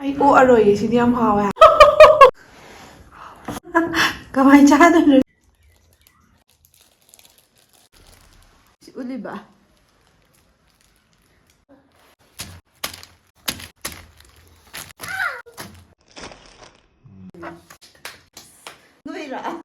Ay, aroy, sini ang hawa. Kamay chado na. Si Uli ba? Leirak.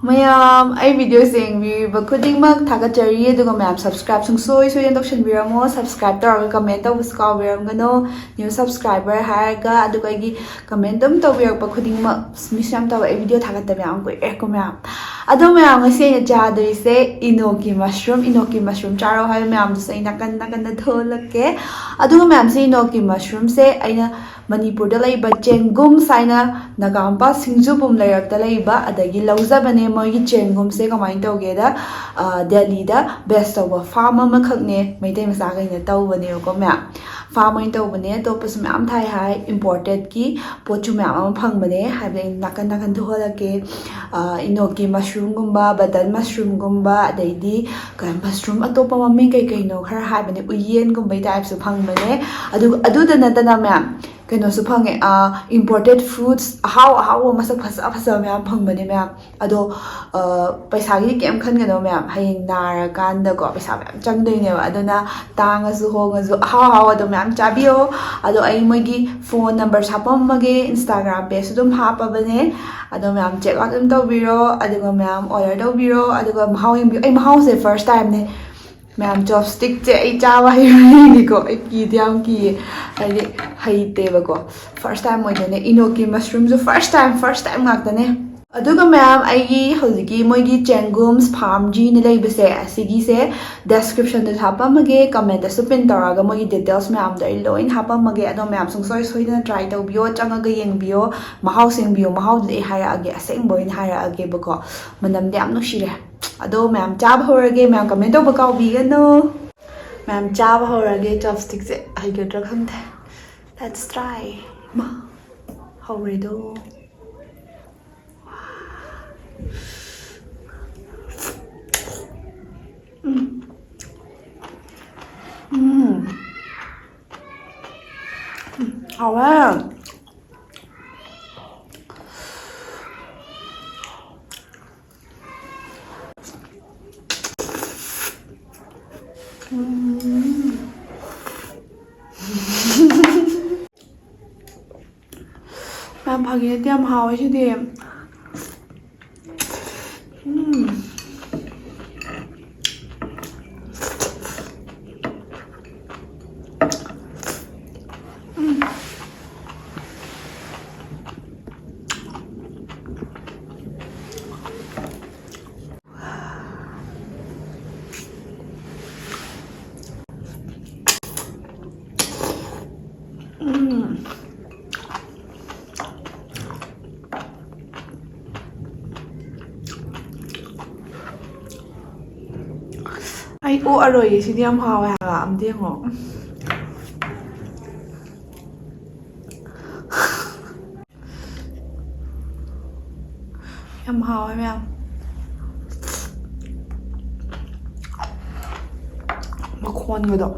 Mayam, ay video sing ba kuding mag thagachari aduga mayam subscribe sungsoi soyen tawshinbiramo subscribe tawraga comment tawbus kawbirangano new subscriber haraga aduga gi comment dum tawbirpa kuding mag misam taw ay video thagatta mayam ko ko mayam adu mayam ngasi na chadri se enoki mushroom charo hay mayam se nakan na tholake aduga mayam se enoki mushroom se aina Manipuri da laiba Chengooms saina Nagamapal Singjubung Leirak da laiba adagi lauzabane mogi Chengooms se kamai tawge da Delhi da best of farm ama khakne maitei masa gaina tawbane ko mya farm oin tawbane topus myam thai hai imported ki pochu myam ama phangbane haibei nakan thohalake enoki mushroom gumba button mushroom gumba adaidi kan mushroom atopa mami kai no khara haibane Uyen gumbai type su phangbane adu da natana myam kano su phange imported fruits how masak phasa myam phangbane myam ado paisa gi kem khan gano myam hayeng nara kanda ko paisa myam changdoi ne aduna tanga su honga su how ado myam chabio ado ai mogi phone number sapamage Instagram page dum hapabane ado myam check out dum tawbiro aduga myam order tawbiro aduga mahau ai mahau se first time ne Ma'am, chopsticks ay chawa hindi ko ay kidiyam ki ay haite ba ko first time mo ne enoki mushroom so first time ngakta ne aduga ma'am ay hoziki moigi Chengooms Farmzii ni leibase asigi se description da hapamage comment da supin taraga moigi details ma'am da loin hapamage ado ma'am sungsoi soidana try tawbiyo changaga yengbiyo mahau singbiyo mahau de hara age aseng boin hara age ba ko manam de am no shire ado ma'am chab horage ma'am comment to ba kaw bi gano ma'am chab horage chopsticks se ai gadra khante let's try ma hore Wow. Làm bằng cái tiêm hào chứ thì Ay, aroy, sini ang hawa ha, am dia ngo. Am hawa ma'am. Makhon ko daw.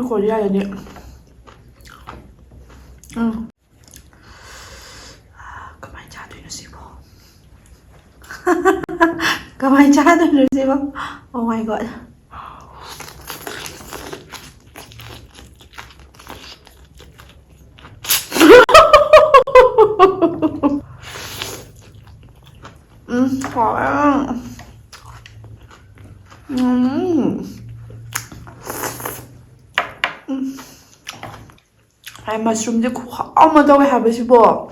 Koreaꯗꯗꯤ 그만 자두는 씹어. 그만 자두는 씹어. Oh my god. 좋아요. 이 머스룸이 어머다고 해보시고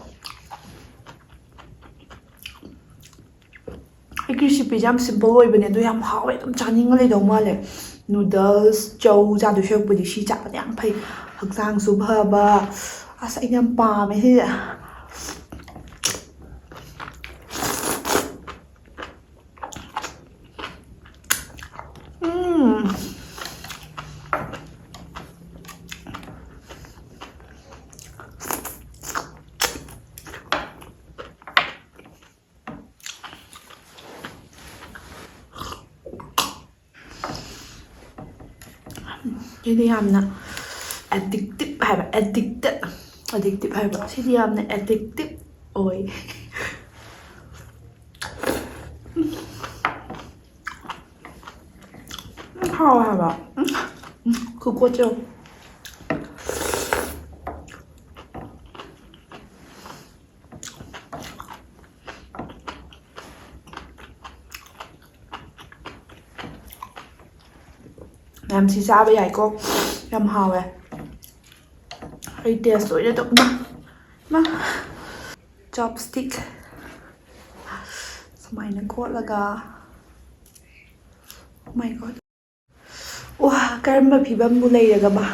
이 레시피지 ꯌꯥꯝ simple ꯑꯣꯏꯕꯅꯦ ꯑꯗꯣ ꯌꯥꯝ ꯍꯥꯎꯋꯦ ꯑꯗꯨꯝ ꯆꯥꯅꯤꯡꯉ ꯂꯩꯗꯧ ꯃꯥꯜꯂꯦ noodles ꯆꯧ ꯆꯥꯗꯣꯏ ꯁꯔꯨꯛꯄꯨꯗꯤ ꯁꯤ ꯆꯥꯕꯗ ꯌꯥꯝ ꯐꯩ ꯍꯛꯆꯥꯡꯁꯨ ꯐꯕ ꯑꯁ ꯑꯩ ꯌꯥꯝ ꯄꯥꯝꯃꯦ ꯁꯤꯁꯦ ꯁꯤꯗꯤ ꯌꯥꯝꯅ ꯑꯦꯗꯤꯛꯇꯤꯚ ꯍꯥꯏꯕ ꯑꯦꯗꯤꯛꯇꯤꯚ ꯍꯥꯏꯕ ꯁꯤꯗꯤ ꯌꯥꯝꯅ ꯑꯦꯗꯤꯛꯇꯤꯚ ꯑꯣꯏ 하와 해봐. 그거죠. ꯌꯥꯝ ꯁꯤ ꯆꯥꯕ ꯌꯥꯏꯀꯣ ꯌꯥꯝ ꯍꯥꯎꯋꯦ ꯑꯩ ꯇꯦꯁ ꯑꯣꯏꯅ ꯇꯧ ꯆꯣꯞꯁꯇꯤꯛ ꯁꯨꯃꯥꯏꯅ ꯀꯣꯠꯂꯒ ꯃꯥꯏ ꯒꯣꯠ ꯋꯥ ꯀꯔꯝꯕ ꯐꯤꯕꯝꯕꯨ ꯂꯩꯔꯒꯕ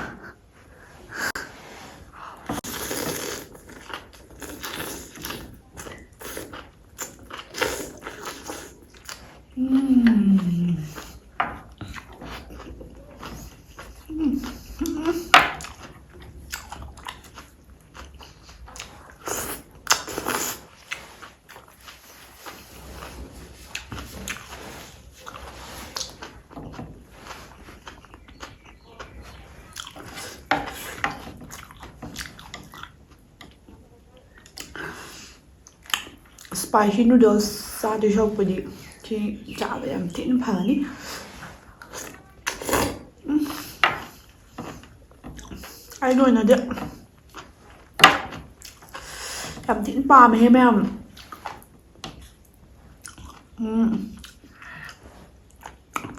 스파이시 누들스 싸도 셔보니 진짜 ям 찐 파니 ai nuôi nó được ям 찐 파메 해면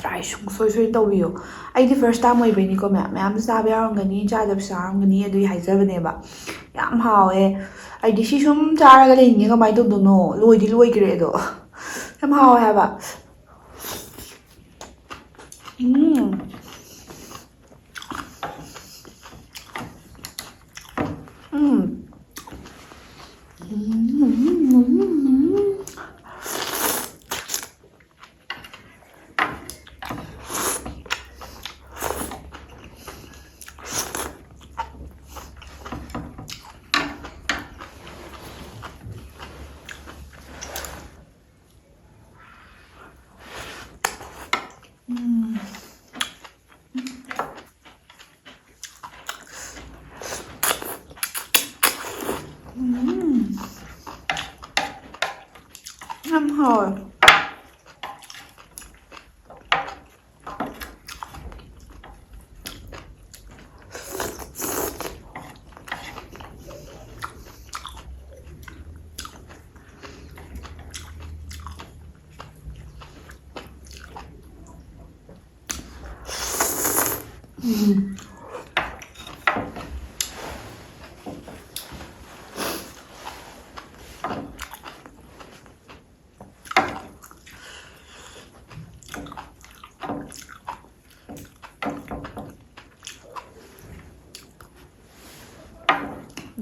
try ꯁꯨꯡꯁꯣꯏ ꯇꯧꯕꯤꯌꯨ ꯑꯩꯗꯤ ꯐꯥꯔꯁ ꯇꯥꯏꯝ ꯑꯣꯏꯕꯩꯅꯤꯀꯣ ꯃꯌꯥꯝ ꯆꯥꯕ ꯌꯥꯎꯔꯝꯒꯅꯤ ꯆꯥꯗꯕꯁꯨ ꯌꯥꯎꯔꯝꯒꯅꯤ ꯑꯗꯨꯒꯤ ꯍꯥꯏꯖꯕꯅꯦꯕ ꯌꯥꯝ ꯍꯥꯎꯋꯦ ꯑꯩꯗꯤ ꯁꯤ ꯁꯨꯝ ꯆꯥꯔꯒ ꯂꯩꯅꯤꯡꯉꯦ ꯀꯃꯥꯏꯅ ꯇꯧꯗꯣꯏꯅꯣ ꯂꯣꯏꯗꯤ ꯂꯣꯏꯈ꯭ꯔꯦ ꯑꯗꯣ ꯌꯥꯝ ꯍꯥꯎꯋꯦ ꯍꯥꯏꯕ 참 하워요.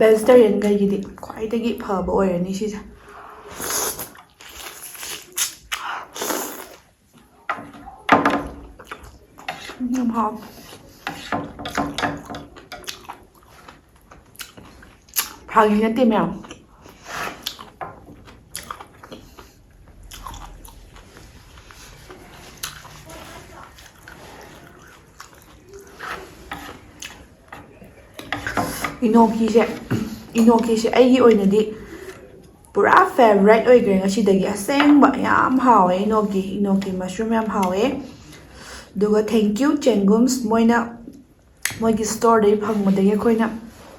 베지터리언가이기디 ꯈ꯭ꯋꯥꯏꯗꯒꯤ ꯐꯕ ꯑꯣꯏꯔꯅꯤ ꯁꯤꯁꯦ ꯌꯥꯝ ꯍꯥꯎ ꯐꯥꯒꯤ ꯅꯠꯇꯦ ꯃꯌꯥꯝ ꯏꯅꯣꯀꯤꯁꯦ ꯑꯩꯒꯤ ꯑꯣꯏꯅꯗꯤ ꯄꯨꯔꯥ ꯐꯦꯚꯣꯔꯥꯏꯠ ꯑꯣꯏꯈ꯭ꯔꯦ ꯉꯁꯤꯗꯒꯤ ꯑꯁꯦꯡꯕ ꯌꯥꯝ ꯍꯥꯎꯋꯦ ꯏꯅꯣꯀꯤ ꯃꯁꯔꯨꯝ ꯌꯥꯝ ꯍꯥꯎꯋꯦ ꯑꯗꯨꯒ ꯊꯦꯡꯛ ꯌꯨ ꯆꯦꯡꯒꯨꯝꯁ ꯃꯣꯏꯒꯤ ꯁ꯭ꯇꯣꯔꯗꯒꯤ ꯐꯪꯕꯗꯒꯤ ꯑꯩꯈꯣꯏꯅ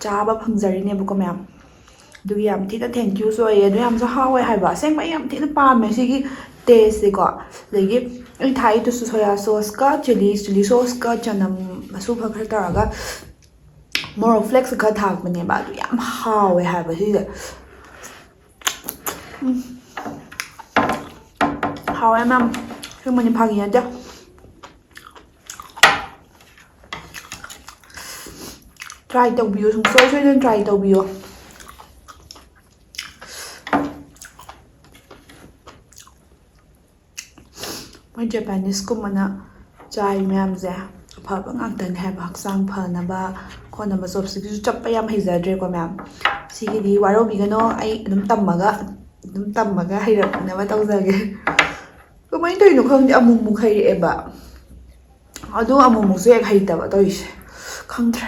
ꯆꯥꯕ ꯐꯪꯖꯔꯤꯅꯦꯕꯀꯣ ꯃꯌꯥꯝ ꯑꯗꯨꯒꯤ ꯌꯥꯝ ꯊꯤꯅ ꯊꯦꯡꯛ ꯌꯨꯁꯨ ꯑꯣꯏꯌꯦ ꯑꯗꯨ ꯌꯥꯝꯁꯨ ꯍꯥꯎꯋꯦ ꯍꯥꯏꯕ ꯑꯁꯦꯡꯕ ꯑꯩ ꯌꯥꯝ ꯊꯤꯅ ꯄꯥꯝꯃꯦ ꯁꯤꯒꯤ ꯇꯦꯁꯁꯦꯀꯣ ꯑꯗꯒꯤ ꯑꯩ ꯊꯥꯛꯏꯗꯨꯁꯨ ꯁꯣꯌꯥ ꯁꯣꯁꯀ ꯆꯤꯂꯤ ꯁꯣꯁꯀ ꯆꯅꯝ ꯃꯁꯨꯕ ꯈꯔ ꯇꯧꯔꯒ ꯃꯣꯔꯣꯛ ꯐ꯭ꯂꯦꯛꯁ ꯈꯔ ꯊꯥꯛꯄꯅꯦꯕ ꯑꯗꯨ ꯌꯥꯝ ꯍꯥꯎꯋꯦ ꯍꯥꯏꯕ ꯁꯤꯁꯦ ꯍꯥꯎꯋꯦ ꯃꯌꯥꯝ ꯁꯤꯒꯨꯝꯕꯅꯤ ꯐꯥꯒꯤ ꯅꯠꯇꯦ ꯇ꯭ꯔꯥꯏ ꯇꯧꯕꯤꯌꯨ ꯁꯨꯡꯁꯣꯏ ꯁꯣꯏꯗꯅ ꯇ꯭ꯔꯥꯏ ꯇꯧꯕꯤꯌꯨ ꯃꯣꯏ ꯖꯄꯥꯅꯤꯁꯀꯨꯝꯕꯅ ꯆꯥꯏ ꯃꯌꯥꯝꯁꯦ ꯑꯐꯕ ꯉꯥꯛꯇꯅꯦ ꯍꯥꯏꯕ ꯍꯛꯆꯥꯡ ꯐꯅꯕ ꯈꯣꯠꯅꯕ ꯆꯣꯞꯁꯇꯤꯛꯁꯤꯁꯨ ꯆꯞꯄ ꯌꯥꯝ ꯍꯩꯖꯗ꯭ꯔꯦꯀꯣ ꯃꯌꯥꯝ ꯁꯤꯒꯤꯗꯤ ꯋꯥꯔꯧꯕꯤꯒꯅꯣ ꯑꯩ ꯑꯗꯨꯝ ꯇꯝꯃꯒ ꯍꯩꯔꯛꯅꯕ ꯇꯧꯖꯒꯦ ꯀꯃꯥꯏꯅ ꯇꯧꯔꯤꯅꯣ ꯈꯪꯗꯦ ꯑꯃꯨꯛꯃꯨꯛ ꯍꯩꯔꯛꯑꯦꯕ ꯑꯗꯨ ꯑꯃꯨꯛꯃꯨꯛꯁꯨ ꯍꯦꯛ ꯍꯩꯇꯕ ꯇꯧꯔꯤꯁꯦ ꯈꯪꯗ꯭ꯔꯦ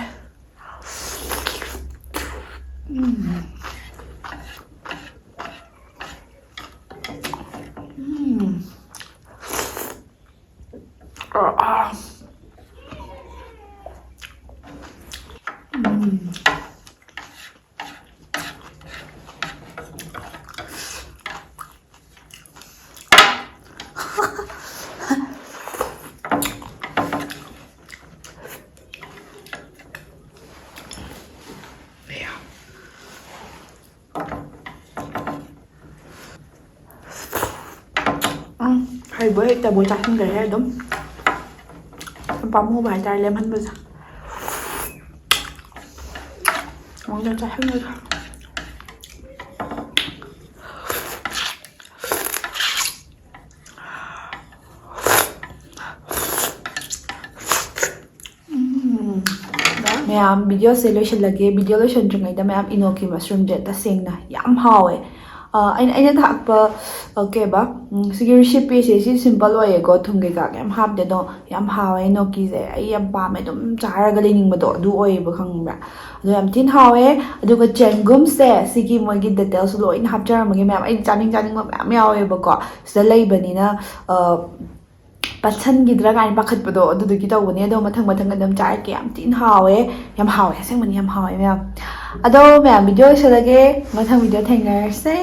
ꯍꯩꯕꯣꯏ ꯍꯩꯇꯕꯣꯏ ꯆꯥꯁꯤꯟꯈ꯭ꯔꯦ ꯑꯗꯨꯝ ꯄꯥꯝꯃꯨꯕ ꯍꯥꯏꯇꯥꯔꯦ ꯂꯦꯝꯍꯟꯕꯁꯦ ꯃꯣꯏꯅ ꯆꯥꯁꯤꯟꯈ꯭ꯔꯦ ꯃꯌꯥꯝ ꯚꯤꯗꯤꯑꯣꯁꯦ ꯂꯣꯏꯁꯤꯜꯂꯒꯦ ꯚꯤꯗꯤꯑꯣ ꯂꯣꯏꯁꯤꯟꯗ꯭ꯔꯤꯉꯩꯗ ꯃꯌꯥꯝ ꯏꯅꯣꯀꯤ ꯃꯁꯔꯨꯝꯁꯦ ꯇꯁꯦꯡꯅ ꯌꯥꯝ ꯍꯥꯎꯋꯦ ꯑꯩꯅ ꯊꯥꯛꯄ ꯀꯩꯕ ꯁꯤꯒꯤ ꯔꯤꯁꯤꯄꯤꯁꯦ ꯁꯤ ꯁꯤꯝꯄꯜ ꯑꯣꯏꯌꯦꯀꯣ ꯊꯨꯝ ꯀꯩꯀꯥ ꯌꯥꯝ ꯍꯥꯞꯇꯦ ꯑꯗꯣ ꯌꯥꯝ ꯍꯥꯎꯋꯦ ꯏꯅꯣꯀꯤꯁꯦ ꯑꯩ ꯌꯥꯝ ꯄꯥꯝꯃꯦ ꯑꯗꯨꯝ ꯆꯥꯔꯒ ꯂꯩꯅꯤꯡꯕꯗꯣ ꯑꯗꯨ ꯑꯣꯏꯌꯦꯕ ꯈꯪꯕ꯭ꯔꯥ ꯑꯗꯣ ꯌꯥꯝ ꯊꯤꯅ ꯍꯥꯎꯋꯦ ꯑꯗꯨꯒ ꯆꯦꯡꯒꯨꯝꯁꯦ ꯁꯤꯒꯤ ꯃꯣꯏꯒꯤ ꯗꯤꯇꯦꯜꯁꯨ ꯂꯣꯏꯅ ꯍꯥꯞꯆꯔꯝꯃꯒꯦ ꯃꯌꯥꯝ ꯑꯩ ꯆꯥꯅꯤꯡꯕ ꯃꯌꯥꯝ ꯌꯥꯎꯋꯦꯕꯀꯣ ꯁꯤꯗ ꯂꯩꯕꯅꯤꯅ ꯄꯠꯁꯟꯈꯤꯗ꯭ꯔꯥ ꯀꯥꯏꯅ ꯄꯥꯈꯠꯄꯗꯣ ꯑꯗꯨꯗꯨꯒꯤ ꯇꯧꯕꯅꯦ ꯑꯗꯣ ꯃꯊꯪ ꯑꯗꯨꯝ ꯆꯥꯔꯛꯀꯦ ꯌꯥꯝ ꯊꯤꯅ ꯍꯥꯎꯋꯦ ꯑꯁꯦꯡꯕꯅꯤ ꯌꯥꯝ ꯍꯥꯎꯋꯦ ꯃꯌꯥꯝ ꯑꯗꯣ ꯃꯌꯥꯝ ꯚꯤꯗꯤꯑꯣ ꯂꯣꯏꯁꯤꯜꯂꯒꯦ ꯃꯊꯪ ꯚꯤꯗꯤꯑꯣ ꯊꯦꯡꯅꯔꯁꯦ